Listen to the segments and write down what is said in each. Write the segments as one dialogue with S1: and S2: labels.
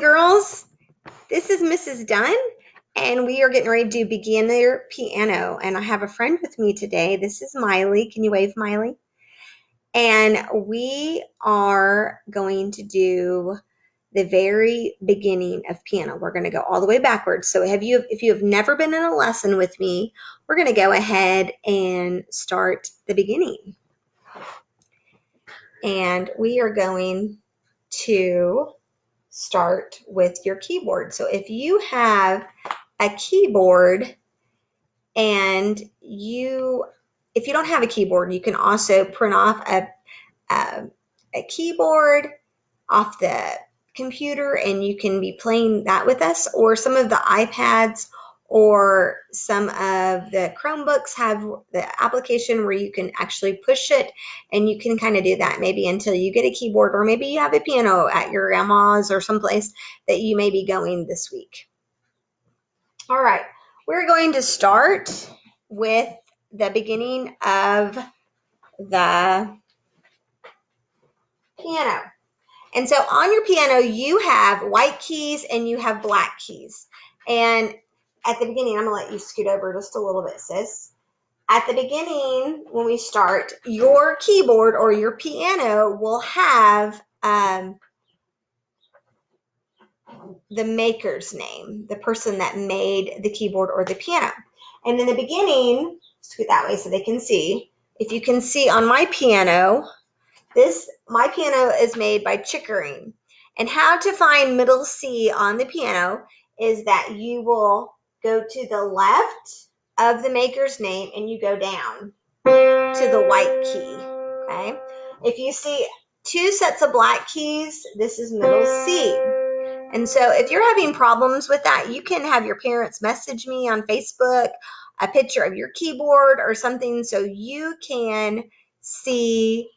S1: Girls, this is Mrs. Dunn, and we are getting ready to do beginner piano. And I have a friend with me today. This is Miley. Can you wave, Miley? And we are going to do the very beginning of piano. We're going to go all the way backwards. So if you have never been in a lesson with me, we're going to go ahead and start the beginning. And we are going to start with your keyboard. So if you have a keyboard and if you don't have a keyboard, you can also print off a keyboard off the computer and you can be playing that with us, or some of the iPads or some of the Chromebooks have the application where you can actually push it, and you can kind of do that maybe until you get a keyboard, or maybe you have a piano at your grandma's or someplace that you may be going this week. All right, we're going to start with the beginning of the piano. And so on your piano, you have white keys and you have black keys. And at the beginning, I'm going to let you scoot over just a little bit, sis. At the beginning, when we start, your keyboard or your piano will have the maker's name, the person that made the keyboard or the piano. And in the beginning, scoot that way so they can see. If you can see on my piano, my piano is made by Chickering. And how to find middle C on the piano is that you will go to the left of the maker's name and you go down to the white key, okay? If you see two sets of black keys, this is middle C. And so if you're having problems with that, you can have your parents message me on Facebook a picture of your keyboard or something so you can see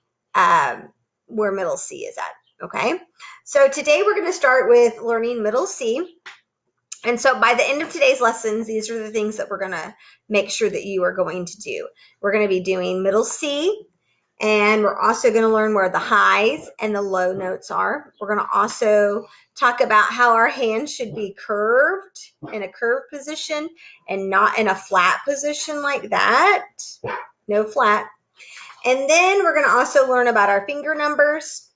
S1: where middle C is at, okay? So today we're going to start with learning middle C. And so by the end of today's lessons, these are the things that we're going to make sure that you are going to do. We're going to be doing middle C, and we're also going to learn where the highs and the low notes are. We're going to also talk about how our hands should be curved in a curved position and not in a flat position like that. No flat. And then we're going to also learn about our finger numbers,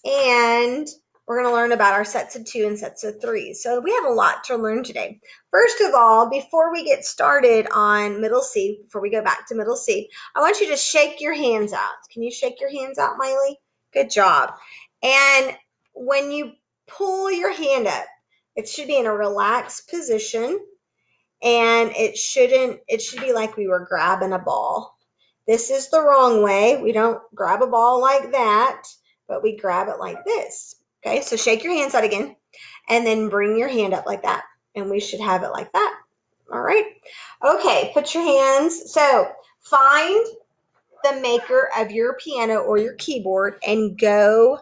S1: and we're going to learn about our sets of 2 and sets of 3. So we have a lot to learn today. First of all, before we get started on middle C, before we go back to middle C, I want you to shake your hands out. Can you shake your hands out, Miley? Good job. And when you pull your hand up, it should be in a relaxed position, and it should be like we were grabbing a ball. This is the wrong way. We don't grab a ball like that, but we grab it like this. Okay, so shake your hands out again, and then bring your hand up like that, and we should have it like that. All right. Okay, put your hands. So find the maker of your piano or your keyboard and go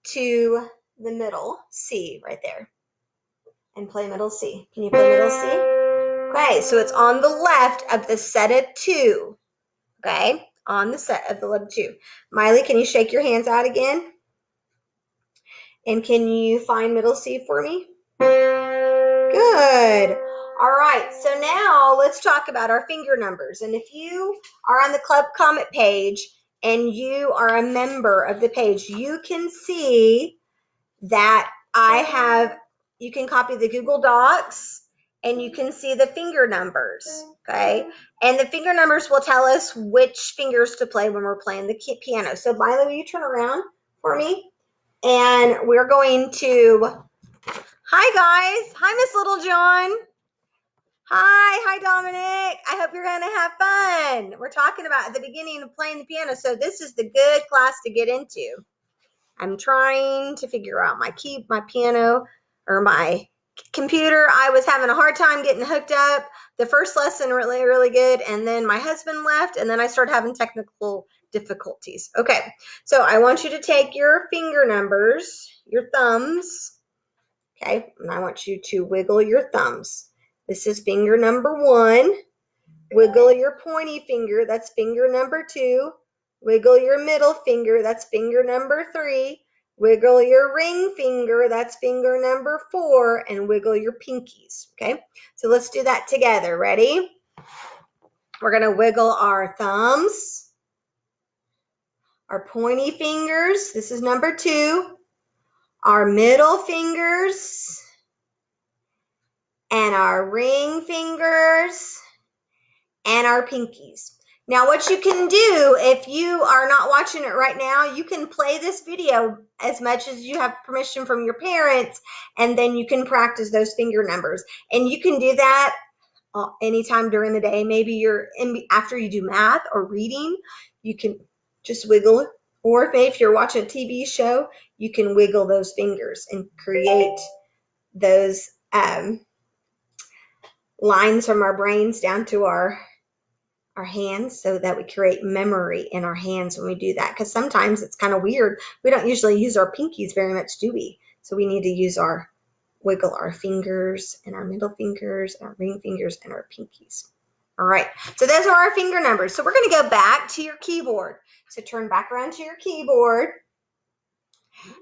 S1: to the middle C right there and play middle C. Can you play middle C? Okay, so it's on the left of the set of 2. Okay, on the set of the letter 2. Miley, can you shake your hands out again? And can you find middle C for me? Good. All right, so now let's talk about our finger numbers. And if you are on the Club Comet page and you are a member of the page, you can see that you can copy the Google Docs and you can see the finger numbers, okay? And the finger numbers will tell us which fingers to play when we're playing the piano. So Miley, will you turn around for me? And we're going to, hi guys, hi Miss Little John. Hi Dominic. I hope you're going to have fun. We're talking about the beginning of playing the piano. So this is the good class to get into. I'm trying to figure out my piano or my computer. I was having a hard time getting hooked up. The first lesson really, really good. And then my husband left, and then I started having technical difficulties. Okay, so I want you to take your finger numbers, your thumbs, okay, and I want you to wiggle your thumbs. This is finger number 1. Wiggle your pointy finger, that's finger number 2. Wiggle your middle finger, that's finger number 3. Wiggle your ring finger, that's finger number 4, and wiggle your pinkies, okay? So let's do that together. Ready? We're going to wiggle our thumbs, our pointy fingers, this is number 2, our middle fingers, and our ring fingers, and our pinkies. Now what you can do, if you are not watching it right now, you can play this video as much as you have permission from your parents, and then you can practice those finger numbers. And you can do that anytime during the day. Maybe you're after you do math or reading, you can just wiggle it. Or if you're watching a TV show, you can wiggle those fingers and create those lines from our brains down to our hands, so that we create memory in our hands when we do that. Because sometimes it's kind of weird. We don't usually use our pinkies very much, do we? So we need to use wiggle our fingers and our middle fingers, our ring fingers, and our pinkies. All right, so those are our finger numbers. So we're going to go back to your keyboard. So turn back around to your keyboard,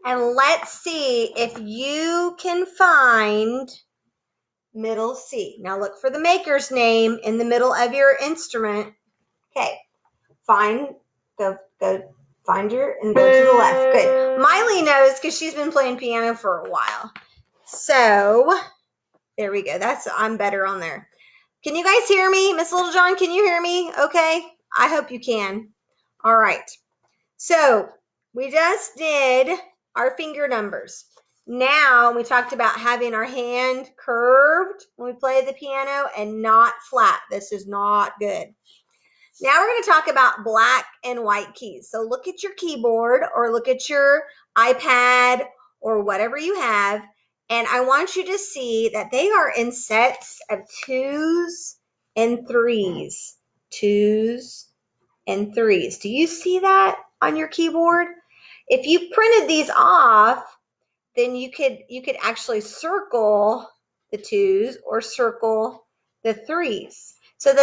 S1: and let's see if you can find middle C. Now look for the maker's name in the middle of your instrument. Okay, find your and go to the left. Good. Miley knows because she's been playing piano for a while. So there we go. I'm better on there. Can you guys hear me? Miss Littlejohn, can you hear me? Okay. I hope you can. All right. So we just did our finger numbers. Now we talked about having our hand curved when we play the piano and not flat. This is not good. Now we're going to talk about black and white keys. So look at your keyboard or look at your iPad or whatever you have, and I want you to see that they are in sets of 2s and 3s. 2s and 3s. Do you see that on your keyboard? If you printed these off, then you could actually circle the 2s or circle the 3s. So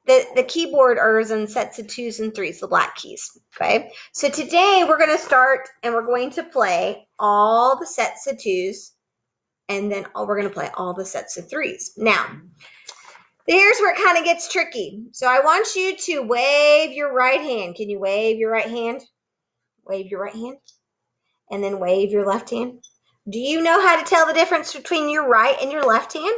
S1: the keyboard is in sets of 2s and 3s, the black keys. Okay. So today we're going to start and we're going to play all the sets of 2s, and then we're going to play all the sets of 3s. Now, here's where it kind of gets tricky. So I want you to wave your right hand. Can you wave your right hand? Wave your right hand. And then wave your left hand. Do you know how to tell the difference between your right and your left hand?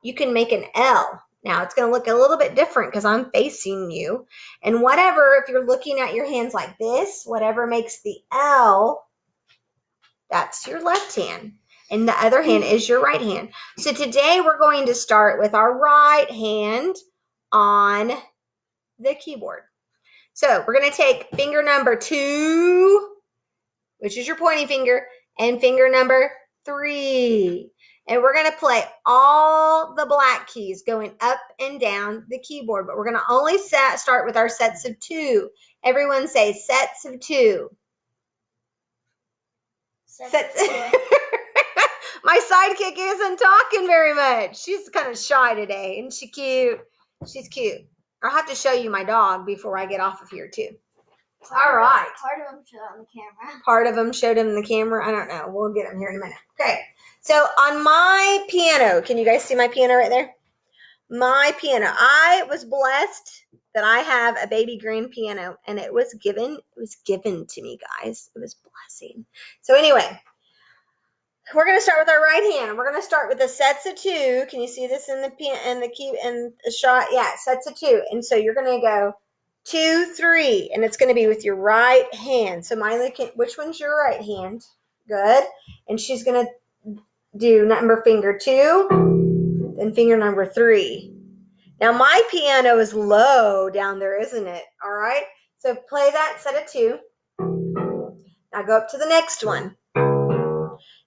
S1: You can make an L. Now it's going to look a little bit different because I'm facing you. And if you're looking at your hands like this, whatever makes the L, that's your left hand. And the other hand is your right hand. So today we're going to start with our right hand on the keyboard. So we're going to take finger number 2, which is your pointing finger, and finger number 3. And we're going to play all the black keys going up and down the keyboard, but we're going to only start with our sets of 2. Everyone say sets of 2. Sets. My sidekick isn't talking very much. She's kind of shy today. Isn't she cute? She's cute. I'll have to show you my dog before I get off of here too. All right.
S2: Part of them showed on the camera.
S1: Part of them showed him the camera. I don't know. We'll get him here in a minute. Okay. So on my piano, can you guys see my piano right there? My piano. I was blessed that I have a baby grand piano, and it was given to me, guys. It was a blessing. So anyway, we're going to start with our right hand. We're going to start with the sets of 2. Can you see this in the key in the shot? Yeah, sets of 2. And so you're going to go 2, 3, and it's going to be with your right hand. So Miley, which one's your right hand? Good. And she's going to do finger 2, then finger number 3. Now my piano is low down there, isn't it? All right. So play that set of 2. Now go up to the next one.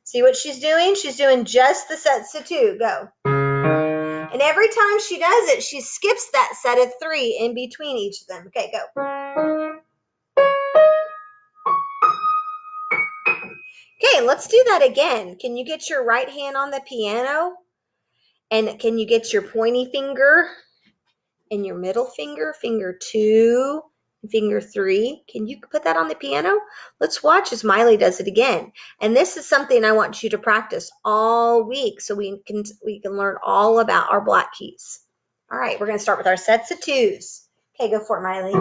S1: See what she's doing? She's doing just the sets of 2. Go. And every time she does it, she skips that set of 3 in between each of them. Okay, go. Okay, let's do that again. Can you get your right hand on the piano? And can you get your pointy finger and your middle finger, finger 2 finger 3. Can you put that on the piano? Let's watch as Miley does it again. And this is something I want you to practice all week so we can learn all about our black keys. All right, we're going to start with our sets of 2s. Okay, go for it, Miley.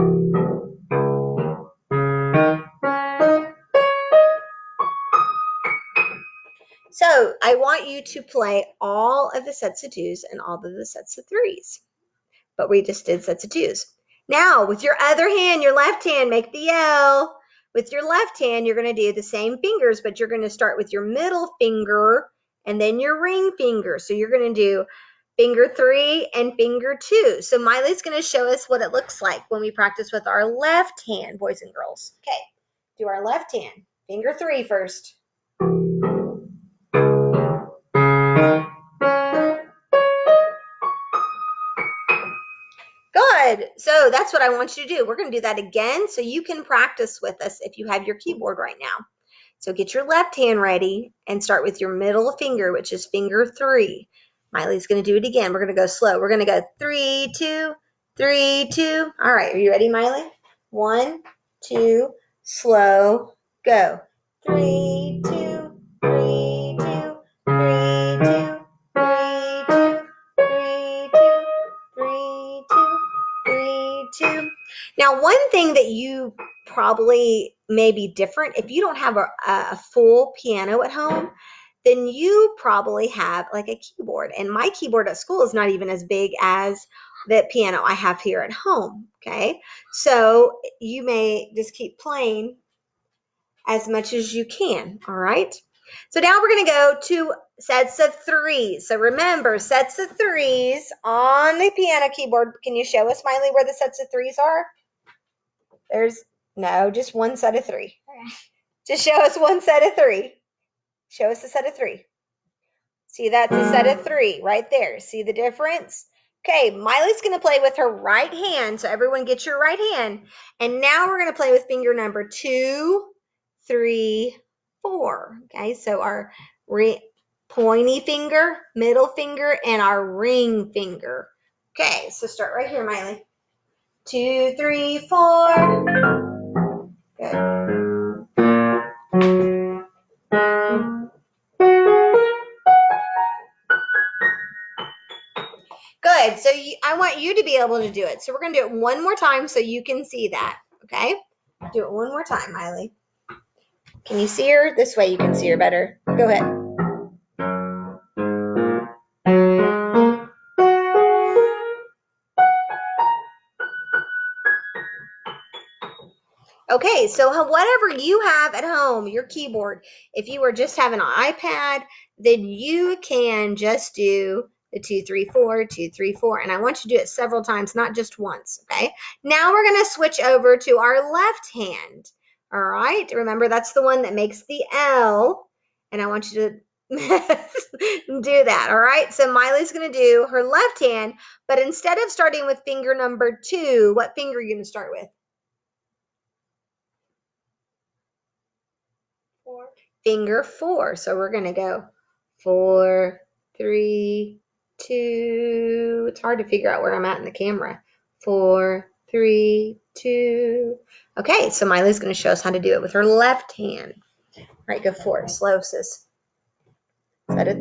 S1: So I want you to play all of the sets of 2s and all of the sets of 3s. But we just did sets of 2s. Now, with your other hand, your left hand, make the L. With your left hand, you're going to do the same fingers, but you're going to start with your middle finger and then your ring finger. So you're going to do finger 3 and finger 2. So Miley's going to show us what it looks like when we practice with our left hand, boys and girls. Okay, do our left hand. Finger 3 first. Good. So that's what I want you to do. We're going to do that again so you can practice with us if you have your keyboard right now. So get your left hand ready and start with your middle finger, which is finger 3. Miley's going to do it again. We're going to go slow. We're going to go 3, 2, 3, 2. All right. Are you ready, Miley? 1, 2, slow, go. 3, 2, 3, 2, 3, 2, 3, 2, 3, 2, 3, 2, 3, 2. Now, one thing that you probably may be different if you don't have a full piano at home, then you probably have like a keyboard. And my keyboard at school is not even as big as the piano I have here at home. Okay, so you may just keep playing as much as you can. All right, so now we're going to go to sets of 3s. So remember, sets of 3s on the piano keyboard. Can you show us, Miley, where the sets of 3s are? There's no, just one set of 3. Just show us one set of 3. Show us a set of 3. See, that's a set of 3 right there. See the difference? Okay, Miley's going to play with her right hand. So everyone get your right hand. And now we're going to play with finger number 2, 3, 4. Okay, so our pointy finger, middle finger, and our ring finger. Okay, so start right here, Miley. 2, 3, 4. Good. Good. So I want you to be able to do it. So we're going to do it one more time so you can see that. Okay? Do it one more time, Miley. Can you see her? This way you can see her better. Go ahead. Okay, so whatever you have at home, your keyboard, if you were just having an iPad, then you can just do the 2, 3, 4, 2, 3, 4. And I want you to do it several times, not just once. Okay, now we're going to switch over to our left hand. All right, remember that's the one that makes the L. And I want you to do that. All right, so Miley's going to do her left hand, but instead of starting with finger number 2, what finger are you going to start with? 4. Finger 4. So we're going to go 4, 3, 2. It's hard to figure out where I'm at in the camera. 4, 3, 2. Okay, so Miley's going to show us how to do it with her left hand. All right, go for it. Slow, sis. Is that it?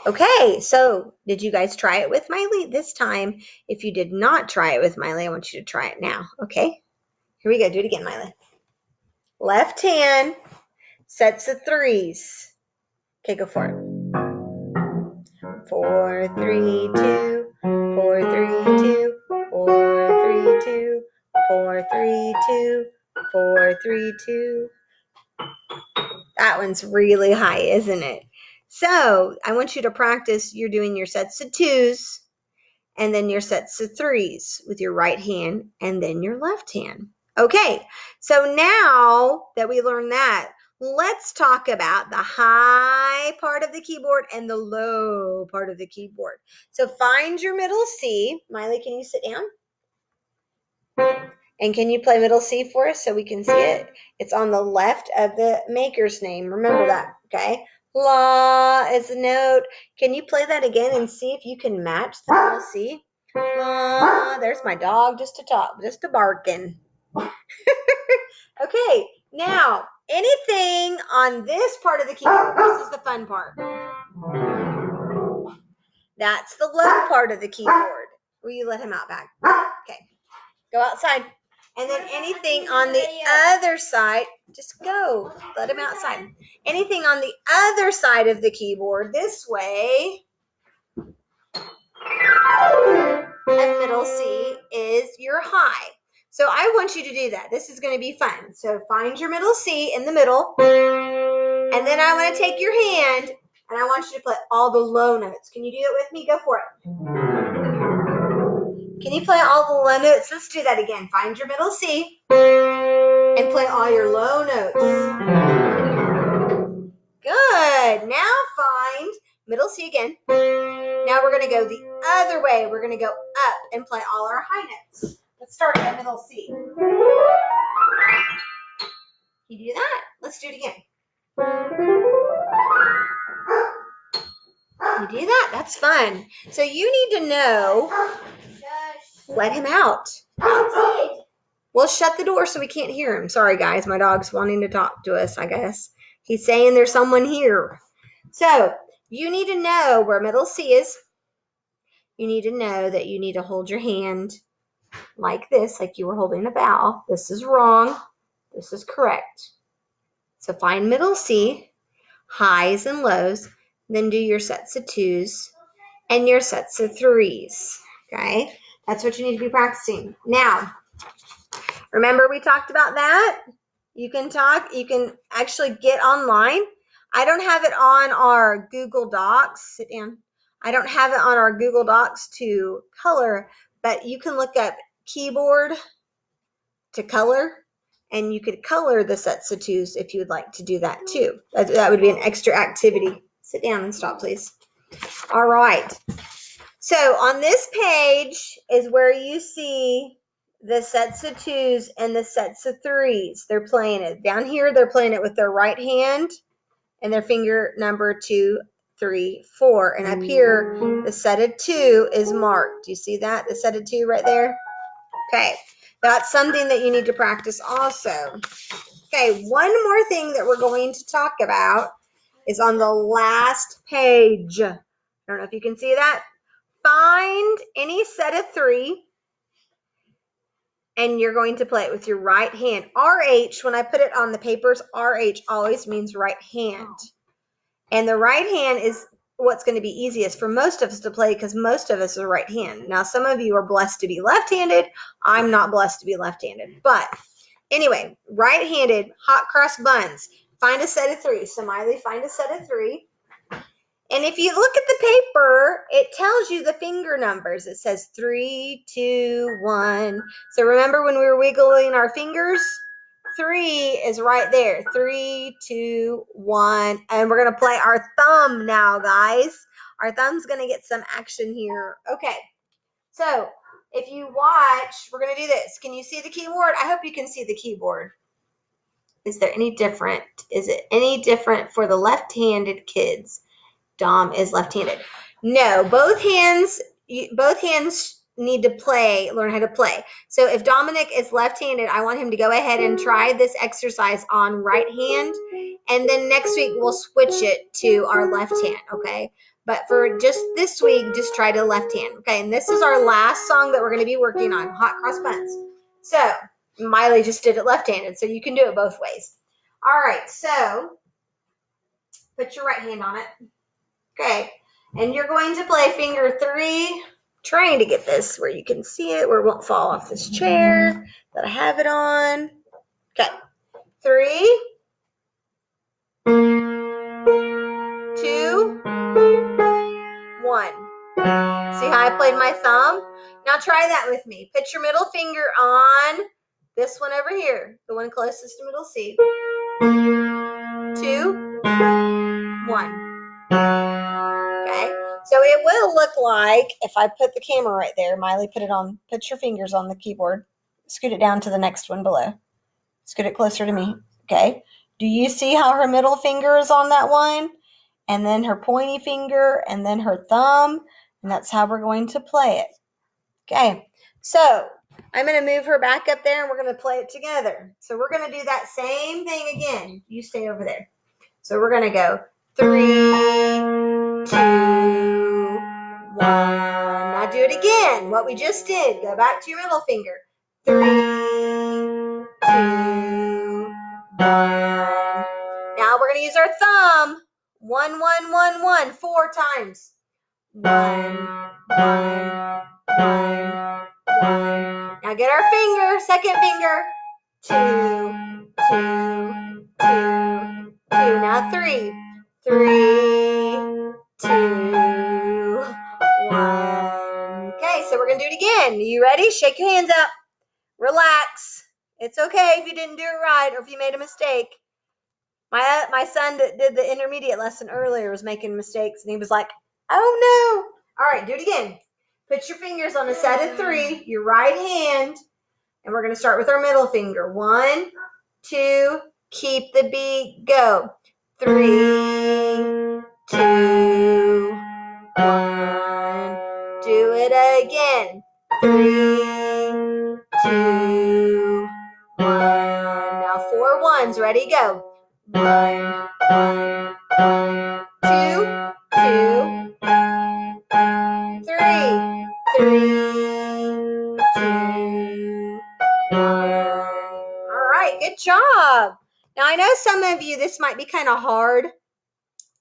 S1: Okay, so did you guys try it with Miley this time? If you did not try it with Miley, I want you to try it now. Okay, here we go. Do it again, Miley. Left hand, sets of 3s. Okay, go for it. 4, 3, 2, 4, 3, 2, 4, 3, 2, 4, 3, 2, 4, 3, 2. That one's really high, isn't it? So I want you to practice. You're doing your sets of 2s and then your sets of 3s with your right hand and then your left hand. Okay, so now that we learned that, let's talk about the high part of the keyboard and the low part of the keyboard. So find your middle C. Miley, can you sit down? And can you play middle C for us so we can see it? It's on the left of the maker's name. Remember that, okay? La is the note. Can you play that again and see if you can match the middle C? La, there's my dog just a barking. Okay, now anything on this part of the keyboard, this is the fun part. That's the low part of the keyboard. Will you let him out back? Okay, go outside. And then anything on the other side, just go, let him outside. Anything on the other side of the keyboard, this way, of middle C is your high. So I want you to do that. This is going to be fun. So find your middle C in the middle. And then I want to take your hand and I want you to play all the low notes. Can you do it with me? Go for it. Can you play all the low notes? Let's do that again. Find your middle C and play all your low notes. Good. Now find middle C again. Now we're going to go the other way. We're going to go up and play all our high notes. Let's start at middle C. You do that? Let's do it again. You do that? That's fun. So you need to know, let him out. Well, shut the door so we can't hear him. Sorry, guys. My dog's wanting to talk to us, I guess. He's saying there's someone here. So you need to know where middle C is. You need to know that you need to hold your hand like this, like you were holding a bow. This is wrong. This is correct. So find middle C, highs and lows, then do your sets of twos and your sets of threes. Okay? That's what you need to be practicing. Now, remember we talked about that? You can actually get online. I don't have it on our Google Docs. Sit down. I don't have it on our Google Docs to color, but you can look up keyboard to color, and you could color the sets of twos if you would like to do that too. That would be an extra activity. Sit down and stop, please. All right. So on this page is where you see the sets of twos and the sets of threes. They're playing it. Down here, they're playing it with their right hand and their finger number 2, 3, 4. And up here, the set of 2 is marked. Do you see that? The set of 2 right there? Okay. That's something that you need to practice also. Okay, one more thing that we're going to talk about is on the last page. I don't know if you can see that. Find any set of 3, and you're going to play it with your right hand. RH, when I put it on the papers, RH always means right hand. And the right hand is what's going to be easiest for most of us to play because most of us are right hand. Now, some of you are blessed to be left-handed. I'm not blessed to be left-handed. But anyway, right-handed, hot cross buns. Find a set of 3. So, Miley, find a set of 3. And if you look at the paper, it tells you the finger numbers. It says 3, 2, 1. So remember when we were wiggling our fingers? 3 is right there. 3, 2, 1. And we're going to play our thumb now, guys. Our thumb's going to get some action here. Okay. So if you watch, we're going to do this. Can you see the keyboard? I hope you can see the keyboard. Is there any different? Is it any different for the left-handed kids? Dom is left-handed. No, both hands need to learn how to play. So if Dominic is left-handed, I want him to go ahead and try this exercise on right hand. And then next week, we'll switch it to our left hand, okay? But for just this week, just try to left hand, okay? And this is our last song that we're going to be working on, Hot Cross Buns. So Miley just did it left-handed, so you can do it both ways. All right, so put your right hand on it. Okay, and you're going to play finger 3, trying to get this where you can see it, where it won't fall off this chair that I have it on. Okay, 3, 2, 1. See how I played my thumb? Now try that with me. Put your middle finger on this one over here, the one closest to middle C. will look like if I put the camera right there. Miley, put your fingers on the keyboard. Scoot it down to the next one below. Scoot it closer to me. Okay. Do you see how her middle finger is on that one? And then her pointy finger, and then her thumb. And that's how we're going to play it. Okay. So I'm going to move her back up there and we're going to play it together. So we're going to do that same thing again. You stay over there. So we're going to go 3, 2, 1. Now do it again. What we just did. Go back to your middle finger. 3, 2, 1. Now we're going to use our thumb. 1, 1, 1, 1. 4 times. 1, 1, 1, 1. Now get our finger, second finger. 2, 2, 2, 2. Now 3, 3, 2, 1. Okay, so we're going to do it again. Are you ready? Shake your hands up. Relax. It's okay if you didn't do it right or if you made a mistake. My son that did the intermediate lesson earlier was making mistakes, and he was like, oh no. All right, do it again. Put your fingers on a set of 3, your right hand, and we're going to start with our middle finger. 1, 2, keep the beat, go. 3, 2, 1. Do it again. 3, 2, 1. Now 4 ones, ready, go. 1, 1, 1, 2, 2, 3, 3, 2, 1. All right, good job. Now I know some of you, this might be kind of hard,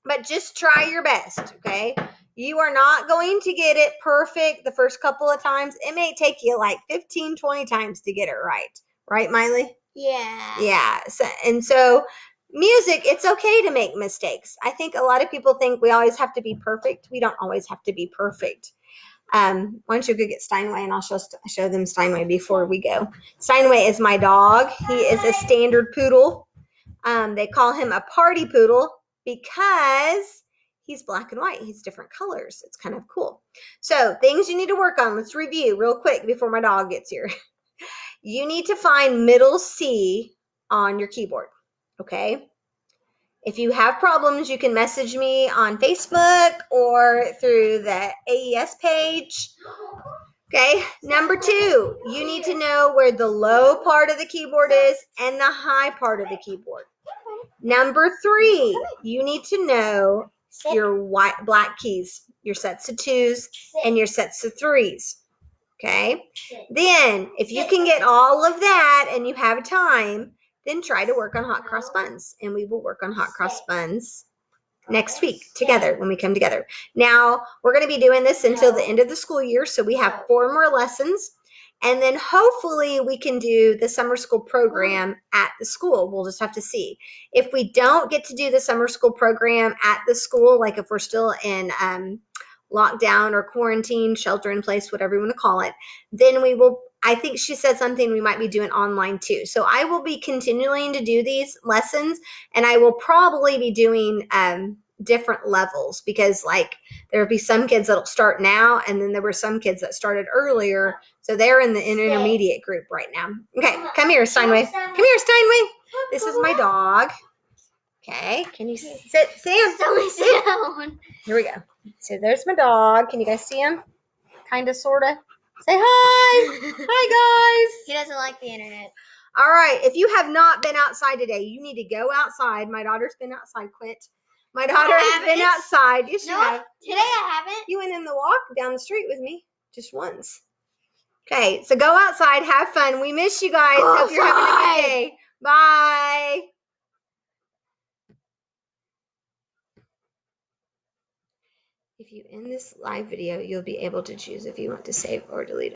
S1: but just try your best, okay? You are not going to get it perfect the first couple of times. It may take you like 15, 20 times to get it right. Right, Miley?
S2: Yeah.
S1: Yeah. So music, it's okay to make mistakes. I think a lot of people think we always have to be perfect. We don't always have to be perfect. Why don't you go get Steinway and I'll show them Steinway before we go. Steinway is my dog. He is a standard poodle. They call him a party poodle because he's black and white. He's different colors. It's kind of cool. So things you need to work on. Let's review real quick before my dog gets here. You need to find middle C on your keyboard, okay? If you have problems, you can message me on Facebook or through the AES page. Okay, number 2, you need to know where the low part of the keyboard is and the high part of the keyboard. Number 3, you need to know your black keys, your sets of 2s and your sets of 3s. Okay, then if you can get all of that and you have time, then try to work on hot cross buns, and we will work on hot cross buns next week together when we come together. Now, we're going to be doing this until the end of the school year, so we have 4 more lessons, and then hopefully we can do the summer school program at the school. We'll just have to see. If we don't get to do the summer school program at the school, like if we're still in lockdown or quarantine, shelter in place, whatever you want to call it, then we will, I think she said something we might be doing online too. So I will be continuing to do these lessons, and I will probably be doing different levels, because like there will be some kids that'll start now, and then there were some kids that started earlier, so they're in the intermediate group right now. Okay, come here, Steinway. Come here, Steinway. This is my dog. Okay, can you sit? Sam.
S2: Sit down.
S1: Here we go. So there's my dog. Can you guys see him? Kind of, sort of. Say hi. Hi, guys.
S2: He doesn't like the internet.
S1: All right. If you have not been outside today, you need to go outside. My daughter's been outside. Quit. My daughter has been outside. Yes, you have.
S2: Today I haven't.
S1: You went in the walk down the street with me just once. Okay. So go outside. Have fun. We miss you guys. Hope you're having a good day. Bye. If you end this live video, you'll be able to choose if you want to save or delete it.